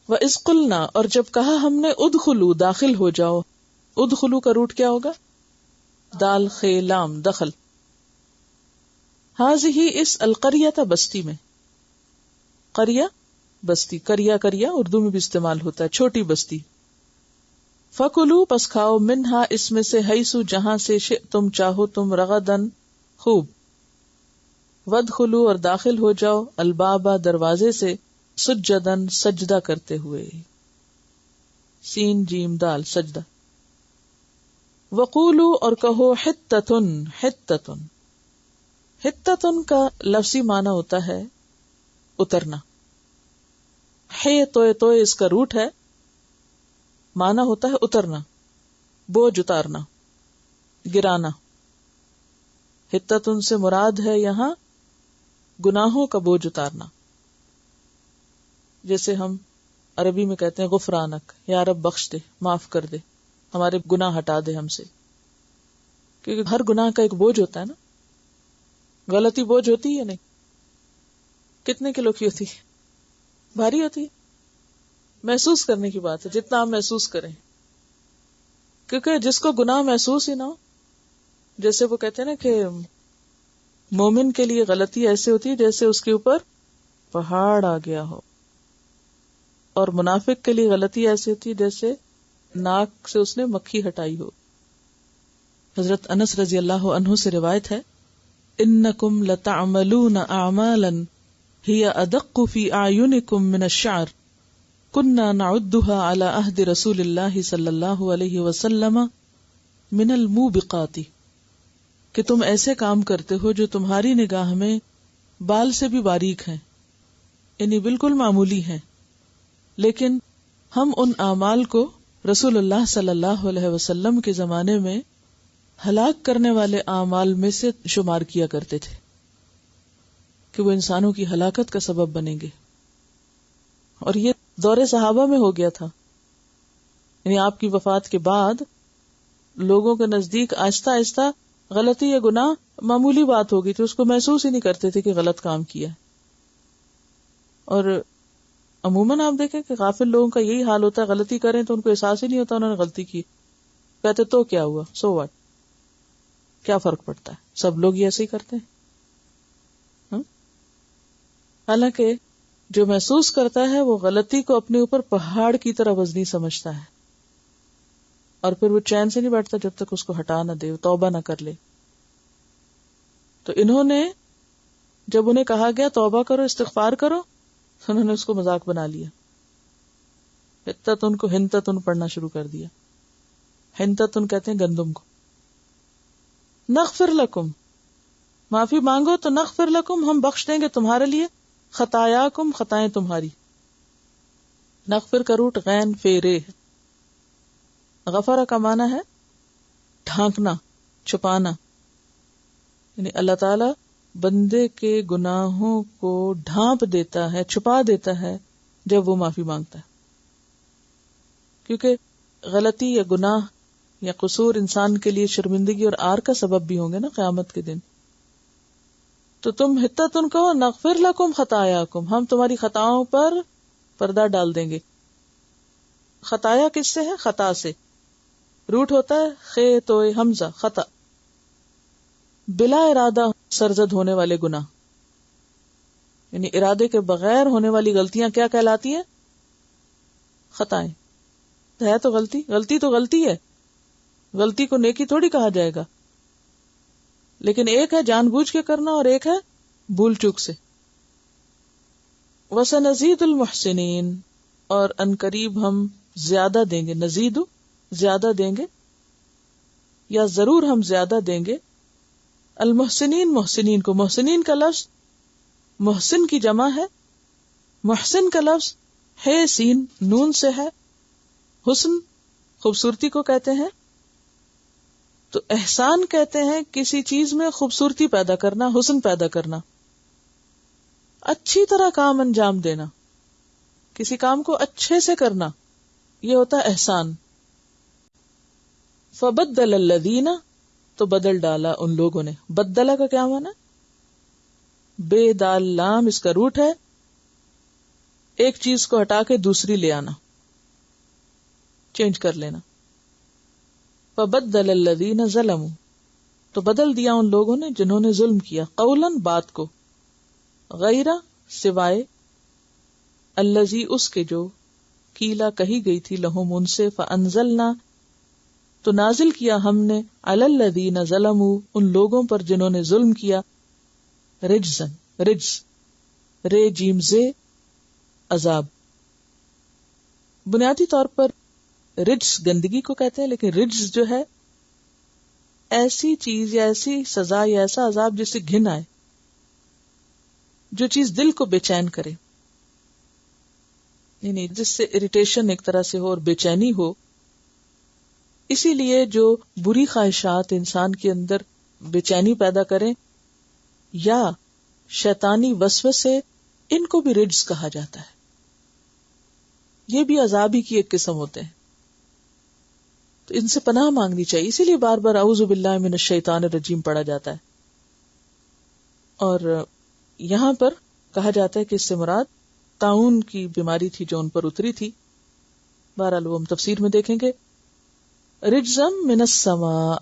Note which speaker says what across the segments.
Speaker 1: وَإِذْ قُلْنَا، اور جب کہا ہم نے ادخلوا، داخل ہو جاؤ. ادخلوا کا روٹ کیا ہوگا؟ دال خے لام، دخل. ہذہ، اس القریۃ، بستی میں. قریہ بستی، کریا کریا اردو میں بھی استعمال ہوتا ہے، چھوٹی بستی. فکلوا، پس کھاؤ، منہا، اس میں سے، حیث، جہاں سے، شئتم، چاہو تم، رغدن، خوب. وادخلوا، اور داخل ہو جاؤ، الباب، دروازے سے، سجدن، سجدہ کرتے ہوئے. سین جیم دال، سجدہ. وقولوا، اور کہو، حتۃ، حتۃ. حتۃ کا لفظی معنی ہوتا ہے اترنا. تو اس کا روٹ ہے، معنی ہوتا ہے اترنا، بوجھ اتارنا، گرانا. حتۃ سے مراد ہے یہاں گناہوں کا بوجھ اتارنا. جیسے ہم عربی میں کہتے ہیں غفرانک، یا رب بخش دے، معاف کر دے، ہمارے گناہ ہٹا دے ہم سے. کیونکہ ہر گناہ کا ایک بوجھ ہوتا ہے نا. غلطی بوجھ ہوتی ہے یا نہیں؟ کتنے کلو کی ہوتی ہے؟ بھاری ہوتی ہے. محسوس کرنے کی بات ہے، جتنا آپ محسوس کریں. کیونکہ جس کو گناہ محسوس ہی نہ ہو، جیسے وہ کہتے ہیں نا کہ مومن کے لیے غلطی ایسے ہوتی ہے جیسے اس کے اوپر پہاڑ آ گیا ہو، اور منافق کے لیے غلطی ایسی ہوتی ہے جیسے ناک سے اس نے مکھی ہٹائی ہو. حضرت انس رضی اللہ عنہ سے روایت ہے، انکم لتعملون اعمالا ہی ادق فی اعینکم من الشعر کننا نعدها على عہد رسول اللہ صلی اللہ علیہ وسلم من الموبقات، کہ تم ایسے کام کرتے ہو جو تمہاری نگاہ میں بال سے بھی باریک ہیں، یعنی بالکل معمولی ہیں، لیکن ہم ان اعمال کو رسول اللہ صلی اللہ علیہ وسلم کے زمانے میں ہلاک کرنے والے اعمال میں سے شمار کیا کرتے تھے کہ وہ انسانوں کی ہلاکت کا سبب بنیں گے. اور یہ دور صحابہ میں ہو گیا تھا، یعنی آپ کی وفات کے بعد لوگوں کے نزدیک آہستہ آہستہ غلطی یا گناہ معمولی بات ہو گئی تھی، اس کو محسوس ہی نہیں کرتے تھے کہ غلط کام کیا. اور عموماً آپ دیکھیں کہ غافل لوگوں کا یہی حال ہوتا ہے، غلطی کریں تو ان کو احساس ہی نہیں ہوتا انہوں نے غلطی کی، کہتے تو کیا ہوا، سو واٹ، کیا فرق پڑتا ہے، سب لوگ یہ ایسے ہی کرتے ہیں. حالانکہ جو محسوس کرتا ہے وہ غلطی کو اپنے اوپر پہاڑ کی طرح وزنی سمجھتا ہے، اور پھر وہ چین سے نہیں بیٹھتا جب تک اس کو ہٹا نہ دے، توبہ نہ کر لے. تو انہوں نے جب انہیں کہا گیا توبہ کرو، استغفار کرو، انہوں نے اس کو مذاق بنا لیا. حتتن کو ہنتتن پڑھنا شروع کر دیا. ہنتتن کہتے ہیں گندم کو. نغفر لکم، معافی مانگو تو نغفر لکم، ہم بخش دیں گے تمہارے لیے، خطایاکم، خطائیں تمہاری. نغفر کا روٹ غین فیرے ہے. غفر کا معنی ہے ڈھانکنا، چھپانا، یعنی اللہ تعالی بندے کے گناہوں کو ڈھانپ دیتا ہے، چھپا دیتا ہے جب وہ معافی مانگتا ہے. کیونکہ غلطی یا گناہ یا قصور انسان کے لیے شرمندگی اور آر کا سبب بھی ہوں گے نا قیامت کے دن. تو تم حتتن کہو، نغفر لکم خطایاکم، ہم تمہاری خطاؤں پر پردہ ڈال دیں گے. خطایا کس سے ہے؟ خطا سے. روٹ ہوتا ہے خے تو حمزہ، خطا، بلا ارادہ سرزد ہونے والے گناہ، یعنی ارادے کے بغیر ہونے والی غلطیاں کیا کہلاتی ہیں؟ خطائیں. ہے تو غلطی، غلطی تو غلطی ہے، غلطی کو نیکی تھوڑی کہا جائے گا. لیکن ایک ہے جان بوجھ کے کرنا اور ایک ہے بھول چوک سے. وَسَنَزِيدُ الْمُحْسِنِينَ، اور ان قریب ہم زیادہ دیں گے. نزید زیادہ دیں گے، یا ضرور ہم زیادہ دیں گے. المحسنین، محسنین کو. محسنین کا لفظ محسن کی جمع ہے. محسن کا لفظ ہے سین نون سے ہے. حسن خوبصورتی کو کہتے ہیں. تو احسان کہتے ہیں کسی چیز میں خوبصورتی پیدا کرنا، حسن پیدا کرنا، اچھی طرح کام انجام دینا، کسی کام کو اچھے سے کرنا، یہ ہوتا ہے احسان. فبدل الذین، تو بدل ڈالا ان لوگوں نے. بدلہ کا کیا معنی؟ بے دال لام، اس کا روٹ ہے ایک چیز کو ہٹا کے دوسری لے آنا، چینج کر لینا. فبدل الذین ظلموا، تو بدل دیا ان لوگوں نے جنہوں نے ظلم کیا، قولا بات کو، غیر سوائے، الذی اس کے جو، قیلا کہی گئی تھی، لہم ان سے، فانزلنا تو نازل کیا ہم نے، علی الذین ظلموا ان لوگوں پر جنہوں نے ظلم کیا، رجزن، رجز، رے جیم زے، عذاب. بنیادی طور پر رجز گندگی کو کہتے ہیں، لیکن رجز جو ہے ایسی چیز یا ایسی سزا یا ایسا عذاب جس سے گھن آئے، جو چیز دل کو بے چین کرے، نہیں جس سے اریٹیشن ایک طرح سے ہو اور بے چینی ہو. اسی لیے جو بری خواہشات انسان کے اندر بے چینی پیدا کریں یا شیطانی وسوسے، ان کو بھی رجز کہا جاتا ہے. یہ بھی عذاب ہی کی ایک قسم ہوتے ہیں، تو ان سے پناہ مانگنی چاہیے. اسی لیے بار بار اعوذ باللہ من الشیطان الرجیم پڑھا جاتا ہے. اور یہاں پر کہا جاتا ہے کہ اس سے مراد طاعون کی بیماری تھی جو ان پر اتری تھی. بہرحال وہ ہم تفسیر میں دیکھیں گے. رجزم من السماء،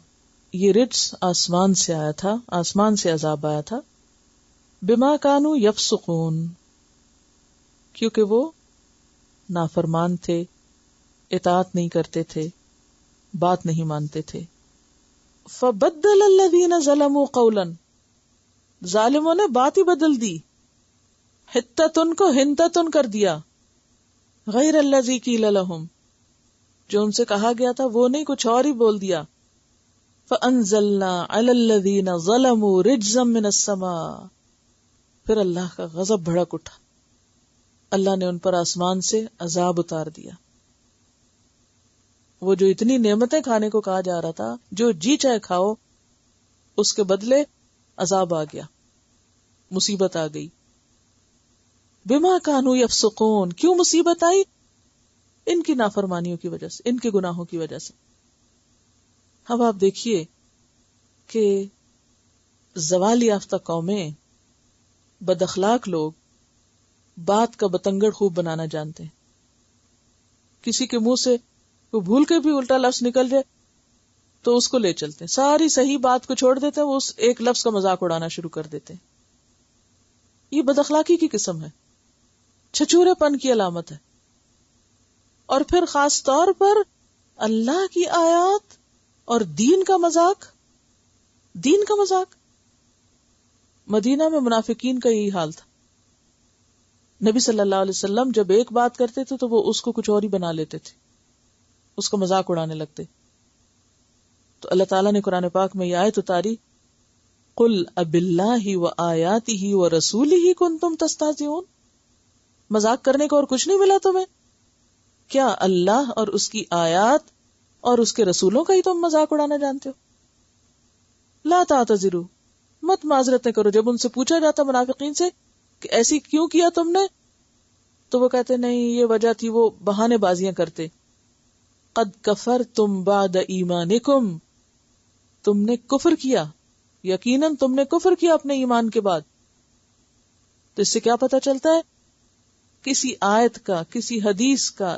Speaker 1: یہ رجز آسمان سے آیا تھا، آسمان سے عذاب آیا تھا. بما کانوا یفسقون، کیونکہ وہ نافرمان تھے، اطاعت نہیں کرتے تھے، بات نہیں مانتے تھے. فبدل الذین ظلموا قولا، ظالموں نے بات ہی بدل دی، حتتن کو ہنتتن کر دیا، غیر الذی قیل لہم، جو ان سے کہا گیا تھا وہ نہیں، کچھ اور ہی بول دیا. فانزلنا علی الذین ظلموا رجزا من السماء، پھر اللہ کا غضب بھڑک اٹھا، اللہ نے ان پر آسمان سے عذاب اتار دیا. وہ جو اتنی نعمتیں کھانے کو کہا جا رہا تھا، جو جی چاہے کھاؤ، اس کے بدلے عذاب آ گیا، مصیبت آ گئی. بما کانوا یفسقون، کیوں مصیبت آئی؟ ان کی نافرمانیوں کی وجہ سے، ان کے گناہوں کی وجہ سے. اب آپ دیکھیے کہ زوال یافتہ قومیں، بد اخلاق لوگ بات کا بتنگڑ خوب بنانا جانتے ہیں. کسی کے منہ سے وہ بھول کے بھی الٹا لفظ نکل جائے تو اس کو لے چلتے ہیں، ساری صحیح بات کو چھوڑ دیتے ہیں، وہ اس ایک لفظ کا مذاق اڑانا شروع کر دیتے ہیں. یہ بد اخلاقی کی قسم ہے، چھچورے پن کی علامت ہے. اور پھر خاص طور پر اللہ کی آیات اور دین کا مذاق، دین کا مذاق. مدینہ میں منافقین کا یہی حال تھا. نبی صلی اللہ علیہ وسلم جب ایک بات کرتے تھے تو وہ اس کو کچھ اور ہی بنا لیتے تھے، اس کا مذاق اڑانے لگتے. تو اللہ تعالیٰ نے قرآن پاک میں یہ آیت اتاری، قل اب اللہ وآیاتہ ورسولہ کنتم تستہزئون، مذاق کرنے کو اور کچھ نہیں ملا تمہیں؟ کیا اللہ اور اس کی آیات اور اس کے رسولوں کا ہی تم مذاق اڑانا جانتے ہو؟ لا تعتذروا، مت معذرتیں کرو. جب ان سے پوچھا جاتا منافقین سے کہ ایسی کیوں کیا تم نے، تو وہ کہتے نہیں یہ وجہ تھی، وہ بہانے بازیاں کرتے. قد کفرتم بعد ایمانکم، تم نے کفر کیا، یقیناً تم نے کفر کیا اپنے ایمان کے بعد. تو اس سے کیا پتہ چلتا ہے؟ کسی آیت کا، کسی حدیث کا،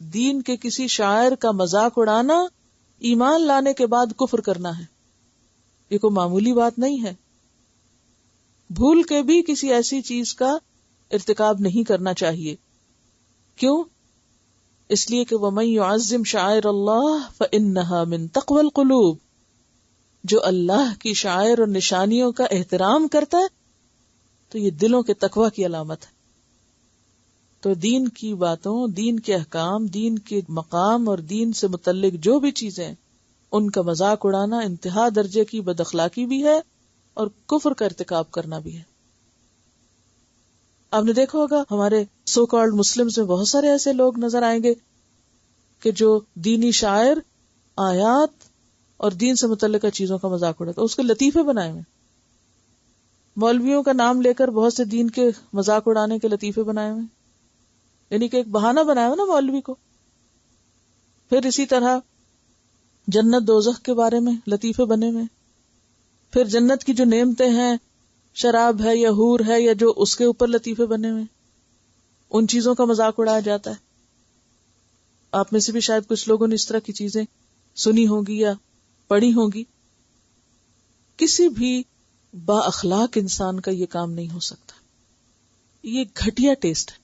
Speaker 1: دین کے کسی شاعر کا مذاق اڑانا ایمان لانے کے بعد کفر کرنا ہے. یہ کوئی معمولی بات نہیں ہے. بھول کے بھی کسی ایسی چیز کا ارتکاب نہیں کرنا چاہیے. کیوں؟ اس لیے کہ وَمَن يُعَظِّمْ شَعَائِرَ اللَّهِ فَإِنَّهَا مِن تَقْوَى الْقُلُوبِ، جو اللہ کی شعائر اور نشانیوں کا احترام کرتا ہے تو یہ دلوں کے تقوی کی علامت ہے. تو دین کی باتوں، دین کے احکام، دین کے مقام اور دین سے متعلق جو بھی چیزیں، ان کا مذاق اڑانا انتہا درجے کی بد اخلاقی بھی ہے اور کفر کا ارتکاب کرنا بھی ہے. آپ نے دیکھا ہوگا ہمارے سو کالڈ مسلمز میں بہت سارے ایسے لوگ نظر آئیں گے کہ جو دینی شاعر، آیات اور دین سے متعلقہ چیزوں کا مذاق اڑاتا، اس کے لطیفے بنائے ہوئے. مولویوں کا نام لے کر بہت سے دین کے مذاق اڑانے کے لطیفے بنائے ہوئے، یعنی کہ ایک بہانہ بنایا ہوا نا مولوی کو. پھر اسی طرح جنت دوزخ کے بارے میں لطیفے بنے ہوئے. پھر جنت کی جو نعمتیں ہیں، شراب ہے یا حور ہے یا جو، اس کے اوپر لطیفے بنے ہوئے. ان چیزوں کا مذاق اڑایا جاتا ہے. آپ میں سے بھی شاید کچھ لوگوں نے اس طرح کی چیزیں سنی ہوگی یا پڑھی ہوگی. کسی بھی با اخلاق انسان کا یہ کام نہیں ہو سکتا. یہ گھٹیا ٹیسٹ ہے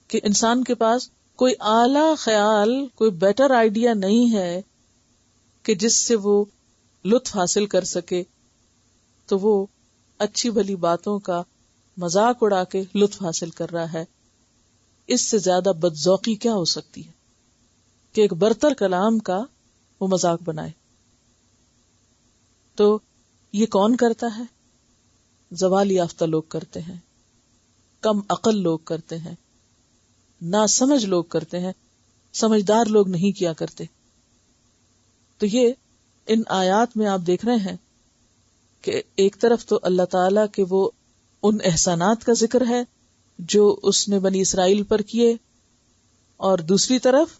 Speaker 1: کہ انسان کے پاس کوئی اعلی خیال، کوئی بیٹر آئیڈیا نہیں ہے کہ جس سے وہ لطف حاصل کر سکے، تو وہ اچھی بھلی باتوں کا مذاق اڑا کے لطف حاصل کر رہا ہے. اس سے زیادہ بدذوقی کیا ہو سکتی ہے کہ ایک برتر کلام کا وہ مذاق بنائے. تو یہ کون کرتا ہے؟ زوال یافتہ لوگ کرتے ہیں، کم عقل لوگ کرتے ہیں، ناسمجھ لوگ کرتے ہیں، سمجھدار لوگ نہیں کیا کرتے. تو یہ ان آیات میں آپ دیکھ رہے ہیں کہ ایک طرف تو اللہ تعالیٰ کے وہ ان احسانات کا ذکر ہے جو اس نے بنی اسرائیل پر کیے، اور دوسری طرف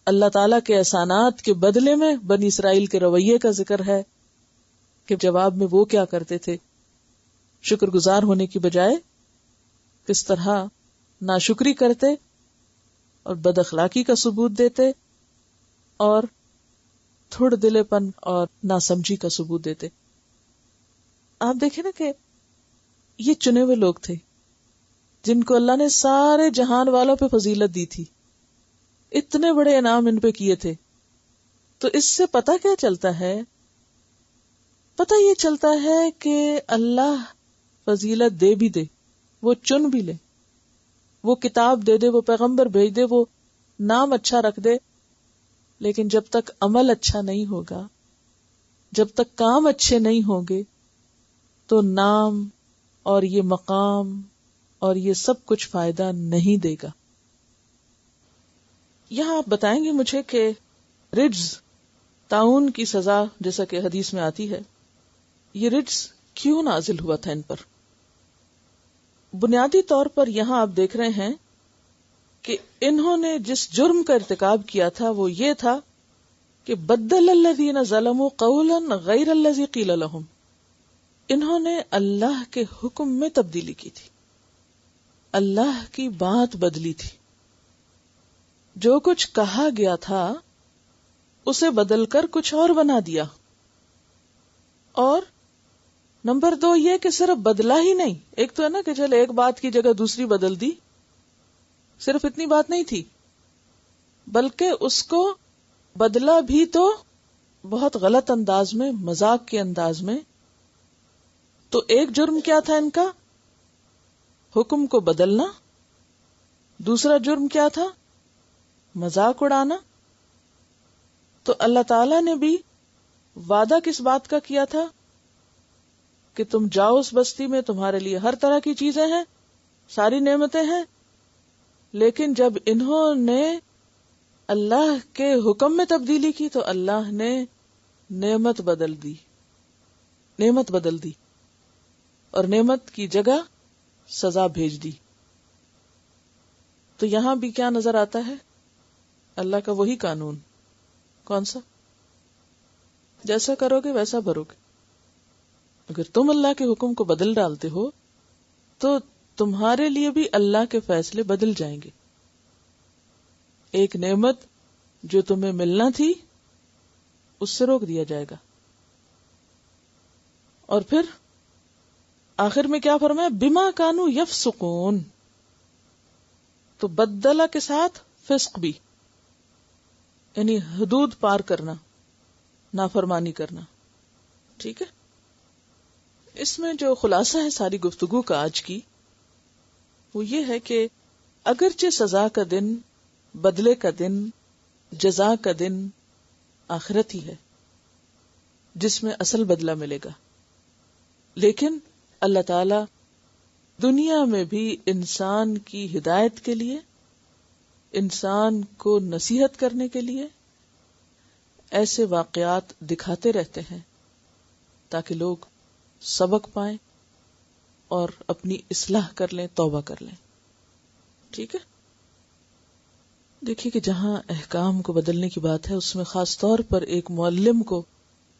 Speaker 1: اللہ تعالیٰ کے احسانات کے بدلے میں بنی اسرائیل کے رویے کا ذکر ہے کہ جواب میں وہ کیا کرتے تھے. شکر گزار ہونے کی بجائے کس طرح ناشکری کرتے اور بد اخلاقی کا ثبوت دیتے اور تھوڑ دلے پن اور ناسمجھی کا ثبوت دیتے. آپ دیکھیں نا کہ یہ چنے ہوئے لوگ تھے جن کو اللہ نے سارے جہان والوں پہ فضیلت دی تھی، اتنے بڑے انعام ان پہ کیے تھے. تو اس سے پتہ کیا چلتا ہے؟ پتہ یہ چلتا ہے کہ اللہ فضیلت دے بھی دے، وہ چن بھی لے، وہ کتاب دے دے، وہ پیغمبر بھیج دے، وہ نام اچھا رکھ دے، لیکن جب تک عمل اچھا نہیں ہوگا، جب تک کام اچھے نہیں ہوں گے، تو نام اور یہ مقام اور یہ سب کچھ فائدہ نہیں دے گا. یہاں آپ بتائیں گے مجھے کہ رجز، طاعون کی سزا جیسا کہ حدیث میں آتی ہے، یہ رجز کیوں نازل ہوا تھا ان پر؟ بنیادی طور پر یہاں آپ دیکھ رہے ہیں کہ انہوں نے جس جرم کا ارتکاب کیا تھا وہ یہ تھا کہ بدل الذین ظلموا قولا غیر الذی قیل لهم، انہوں نے اللہ کے حکم میں تبدیلی کی تھی، اللہ کی بات بدلی تھی. جو کچھ کہا گیا تھا اسے بدل کر کچھ اور بنا دیا. اور نمبر 2 یہ کہ صرف بدلا ہی نہیں، ایک تو ہے نا کہ چل ایک بات کی جگہ دوسری بدل دی، صرف اتنی بات نہیں تھی، بلکہ اس کو بدلا بھی تو بہت غلط انداز میں، مذاق کے انداز میں. تو ایک جرم کیا تھا ان کا؟ حکم کو بدلنا. دوسرا جرم کیا تھا؟ مذاق اڑانا. تو اللہ تعالی نے بھی وعدہ کس بات کا کیا تھا کہ تم جاؤ اس بستی میں، تمہارے لیے ہر طرح کی چیزیں ہیں، ساری نعمتیں ہیں، لیکن جب انہوں نے اللہ کے حکم میں تبدیلی کی تو اللہ نے نعمت بدل دی، نعمت بدل دی، اور نعمت کی جگہ سزا بھیج دی. تو یہاں بھی کیا نظر آتا ہے؟ اللہ کا وہی قانون. کون سا؟ جیسا کرو گے ویسا بھرو گے. اگر تم اللہ کے حکم کو بدل ڈالتے ہو تو تمہارے لیے بھی اللہ کے فیصلے بدل جائیں گے. ایک نعمت جو تمہیں ملنا تھی اس سے روک دیا جائے گا. اور پھر آخر میں کیا فرمایا؟ بما کانوا یفسقون. تو بدلہ کے ساتھ فسق بھی، یعنی حدود پار کرنا، نافرمانی کرنا. ٹھیک ہے، اس میں جو خلاصہ ہے ساری گفتگو کا آج کی وہ یہ ہے کہ اگرچہ سزا کا دن، بدلے کا دن، جزا کا دن آخرت ہی ہے جس میں اصل بدلہ ملے گا، لیکن اللہ تعالی دنیا میں بھی انسان کی ہدایت کے لیے، انسان کو نصیحت کرنے کے لیے ایسے واقعات دکھاتے رہتے ہیں تاکہ لوگ سبق پائیں اور اپنی اصلاح کر لیں، توبہ کر لیں. ٹھیک ہے، دیکھیے کہ جہاں احکام کو بدلنے کی بات ہے اس میں خاص طور پر ایک معلم کو،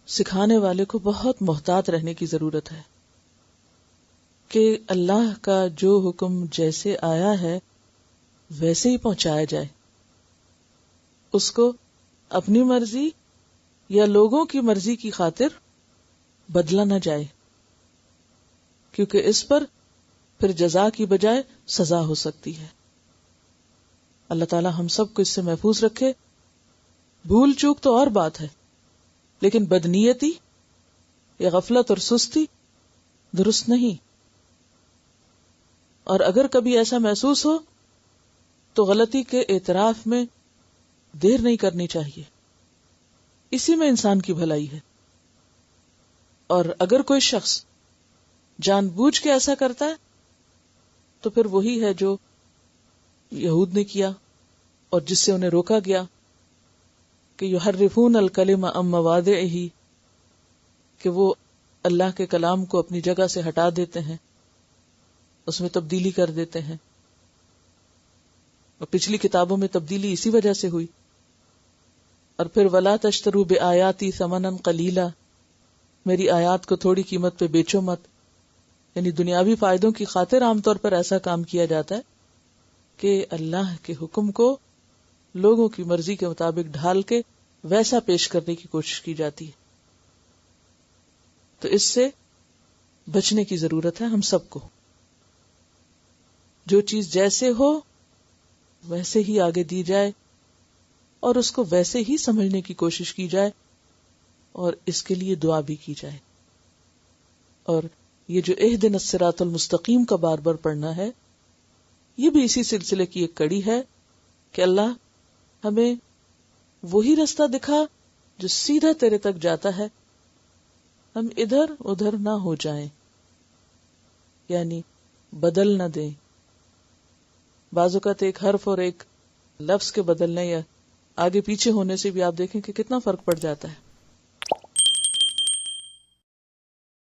Speaker 1: سکھانے والے کو بہت محتاط رہنے کی ضرورت ہے کہ اللہ کا جو حکم جیسے آیا ہے ویسے ہی پہنچایا جائے، اس کو اپنی مرضی یا لوگوں کی مرضی کی خاطر بدلا نہ جائے، کیونکہ اس پر پھر جزا کی بجائے سزا ہو سکتی ہے۔ اللہ تعالی ہم سب کو اس سے محفوظ رکھے۔ بھول چوک تو اور بات ہے، لیکن بدنیتی یا غفلت اور سستی درست نہیں۔ اور اگر کبھی ایسا محسوس ہو تو غلطی کے اعتراف میں دیر نہیں کرنی چاہیے، اسی میں انسان کی بھلائی ہے۔ اور اگر کوئی شخص جان بوجھ کے ایسا کرتا ہے تو پھر وہی ہے جو یہود نے کیا اور جس سے انہیں روکا گیا کہ یحرفون الکلم عن مواضعہ، کہ وہ اللہ کے کلام کو اپنی جگہ سے ہٹا دیتے ہیں، اس میں تبدیلی کر دیتے ہیں۔ اور پچھلی کتابوں میں تبدیلی اسی وجہ سے ہوئی۔ اور پھر وَلَا تَشْتَرُوا بِآيَاتِي ثَمَنًا قَلِيلًا، میری آیات کو تھوڑی قیمت پہ بیچو مت۔ یعنی دنیاوی فائدوں کی خاطر عام طور پر ایسا کام کیا جاتا ہے کہ اللہ کے حکم کو لوگوں کی مرضی کے مطابق ڈھال کے ویسا پیش کرنے کی کوشش کی جاتی ہے۔ تو اس سے بچنے کی ضرورت ہے ہم سب کو۔ جو چیز جیسے ہو ویسے ہی آگے دی جائے اور اس کو ویسے ہی سمجھنے کی کوشش کی جائے اور اس کے لیے دعا بھی کی جائے۔ اور یہ جو اہدنا الصراط المستقیم کا بار بار پڑھنا ہے، یہ بھی اسی سلسلے کی ایک کڑی ہے کہ اللہ ہمیں وہی رستہ دکھا جو سیدھا تیرے تک جاتا ہے، ہم ادھر ادھر نہ ہو جائیں، یعنی بدل نہ دیں۔ بعض اوقات ایک حرف اور ایک لفظ کے بدلنے یا آگے پیچھے ہونے سے بھی آپ دیکھیں کہ کتنا فرق پڑ جاتا ہے۔